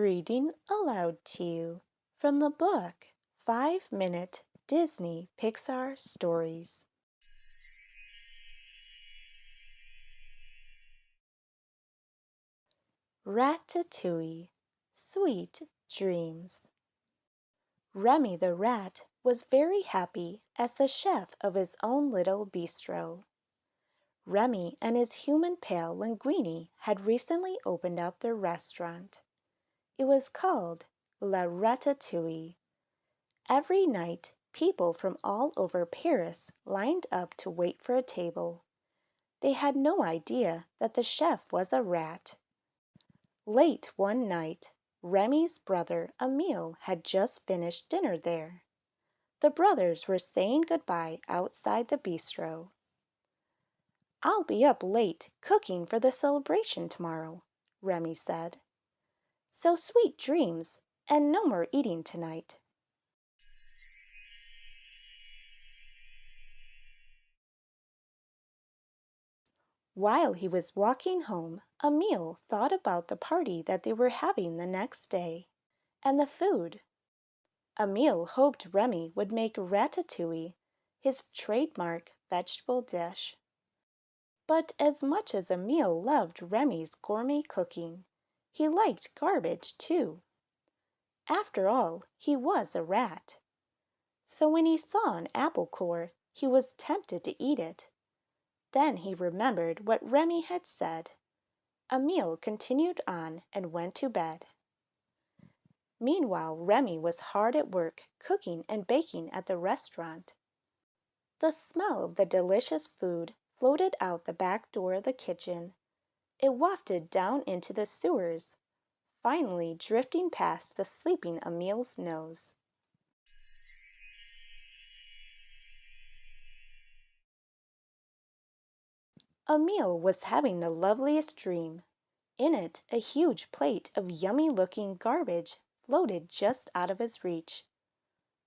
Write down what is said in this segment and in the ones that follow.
Reading aloud to you from the book 5-Minute Disney Pixar Stories. Ratatouille, Sweet Dreams. Remy the rat was very happy as the chef of his own little bistro. Remy and his human pal Linguini had recently opened up their restaurant. It was called La Ratatouille. Every night, people from all over Paris lined up to wait for a table. They had no idea that the chef was a rat. Late one night, Remy's brother Emile had just finished dinner there. The brothers were saying goodbye outside the bistro. "I'll be up late cooking for the celebration tomorrow," Remy said. "So sweet dreams, and no more eating tonight." While he was walking home, Emile thought about the party that they were having the next day, and the food. Emile hoped Remy would make ratatouille, his trademark vegetable dish. But as much as Emile loved Remy's gourmet cooking, he liked garbage too. After all, he was a rat. So when he saw an apple core, he was tempted to eat it. Then he remembered what Remy had said. Emile continued on and went to bed. Meanwhile, Remy was hard at work cooking and baking at the restaurant. The smell of the delicious food floated out the back door of the kitchen. It wafted down into the sewers, finally drifting past the sleeping Emile's nose. Emile was having the loveliest dream. In it, a huge plate of yummy-looking garbage floated just out of his reach.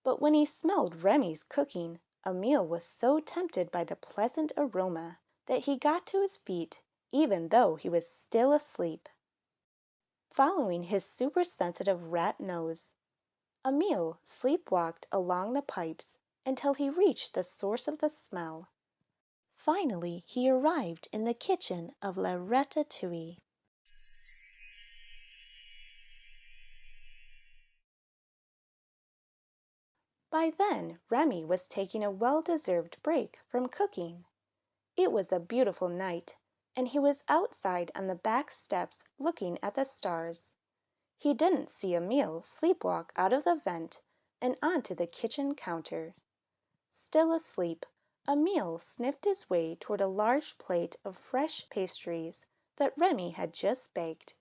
But when he smelled Remy's cooking, Emile was so tempted by the pleasant aroma that he got to his feet even though he was still asleep. Following his super-sensitive rat nose, Emile sleepwalked along the pipes until he reached the source of the smell. Finally, he arrived in the kitchen of La Ratatouille. By then, Remy was taking a well-deserved break from cooking. It was a beautiful night, and he was outside on the back steps looking at the stars. He didn't see Emile sleepwalk out of the vent and onto the kitchen counter. Still asleep, Emile sniffed his way toward a large plate of fresh pastries that Remy had just baked.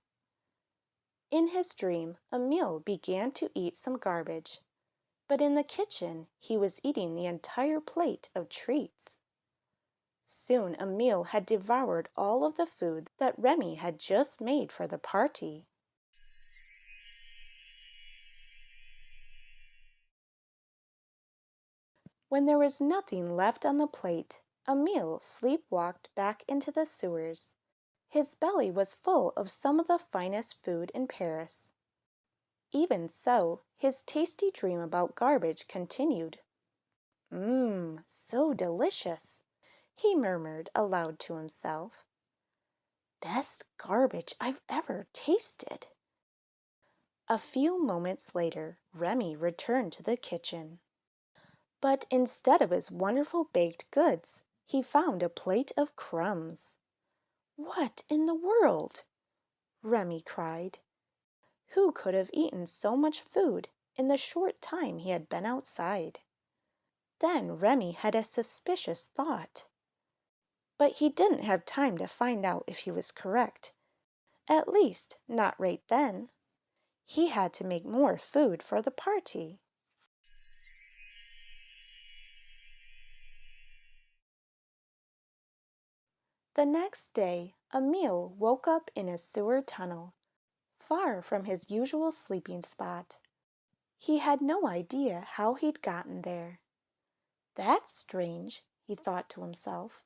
In his dream, Emile began to eat some garbage, but in the kitchen he was eating the entire plate of treats. Soon Emile had devoured all of the food that Remy had just made for the party. When there was nothing left on the plate, Emile sleepwalked back into the sewers. His belly was full of some of the finest food in Paris. Even so, his tasty dream about garbage continued. So delicious," he murmured aloud to himself. "Best garbage I've ever tasted." A few moments later, Remy returned to the kitchen. But instead of his wonderful baked goods, he found a plate of crumbs. "What in the world?" Remy cried. Who could have eaten so much food in the short time he had been outside? Then Remy had a suspicious thought. But he didn't have time to find out if he was correct. At least, not right then. He had to make more food for the party. The next day, Emile woke up in a sewer tunnel, far from his usual sleeping spot. He had no idea how he'd gotten there. "That's strange," he thought to himself.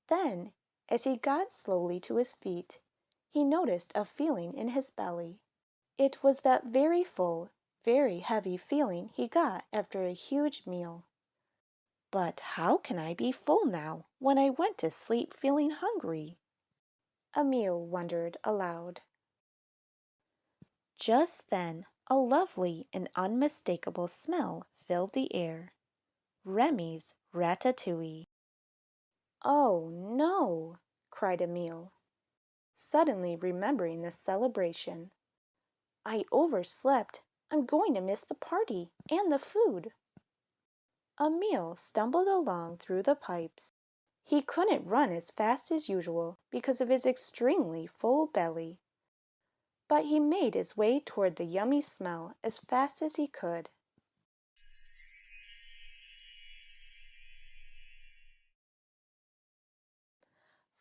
Then, as he got slowly to his feet, he noticed a feeling in his belly. It was that very full, very heavy feeling he got after a huge meal. But how can I be full now when I went to sleep feeling hungry? Emile wondered aloud. Just then a lovely and unmistakable smell filled the air. Remy's ratatouille. Oh no! cried Emile, suddenly remembering the celebration. I overslept. I'm going to miss the party and the food. Emile stumbled along through the pipes. He couldn't run as fast as usual because of his extremely full belly, but he made his way toward the yummy smell as fast as he could.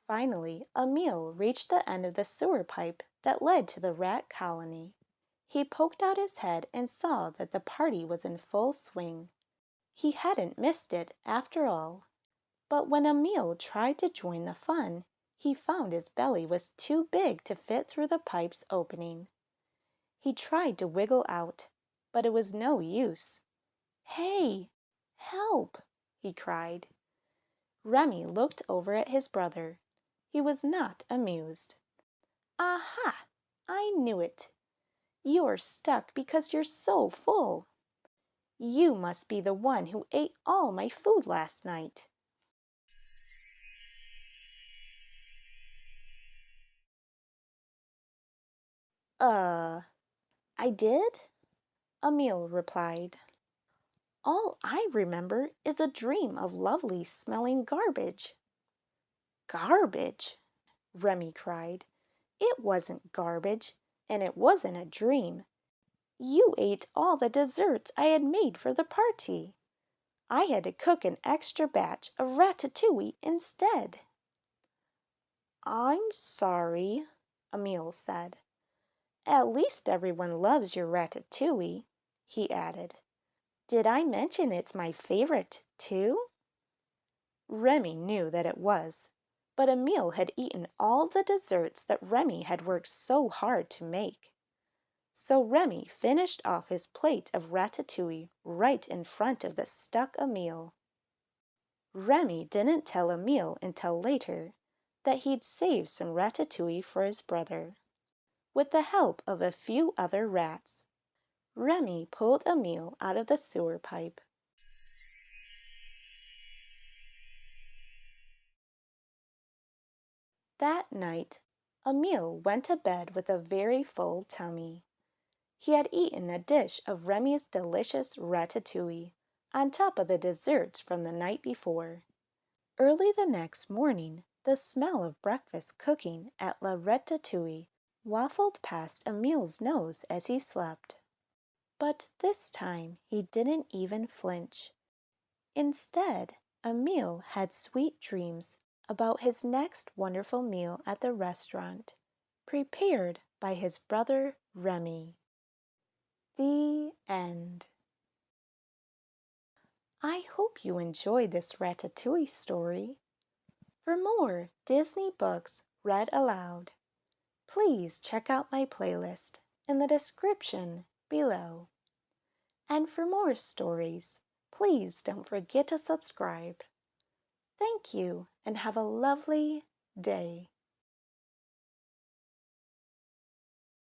Finally, Emile reached the end of the sewer pipe that led to the rat colony. He poked out his head and saw that the party was in full swing. He hadn't missed it, after all. But when Emile tried to join the fun, he found his belly was too big to fit through the pipe's opening. He tried to wiggle out, but it was no use. "Hey! Help!" he cried. Remy looked over at his brother. He was not amused. "Aha! I knew it. You're stuck because you're so full. You must be the one who ate all my food last night." I did?" Emile replied. "All I remember is a dream of lovely smelling garbage." "Garbage!" Remy cried. "It wasn't garbage, and it wasn't a dream. You ate all the desserts I had made for the party. I had to cook an extra batch of ratatouille instead." "I'm sorry," Emile said. "At least everyone loves your ratatouille," he added. "Did I mention it's my favorite, too?" Remy knew that it was, but Emile had eaten all the desserts that Remy had worked so hard to make. So Remy finished off his plate of ratatouille right in front of the stuck Emile. Remy didn't tell Emile until later that he'd saved some ratatouille for his brother. With the help of a few other rats, Remy pulled Emile out of the sewer pipe. That night, Emile went to bed with a very full tummy. He had eaten a dish of Remy's delicious ratatouille on top of the desserts from the night before. Early the next morning, the smell of breakfast cooking at La Ratatouille waffled past Emile's nose as he slept. But this time he didn't even flinch. Instead, Emile had sweet dreams about his next wonderful meal at the restaurant, prepared by his brother Remy. The end. I hope you enjoyed this Ratatouille story. For more Disney books read aloud, please check out my playlist in the description below. And for more stories, please don't forget to subscribe. Thank you and have a lovely day.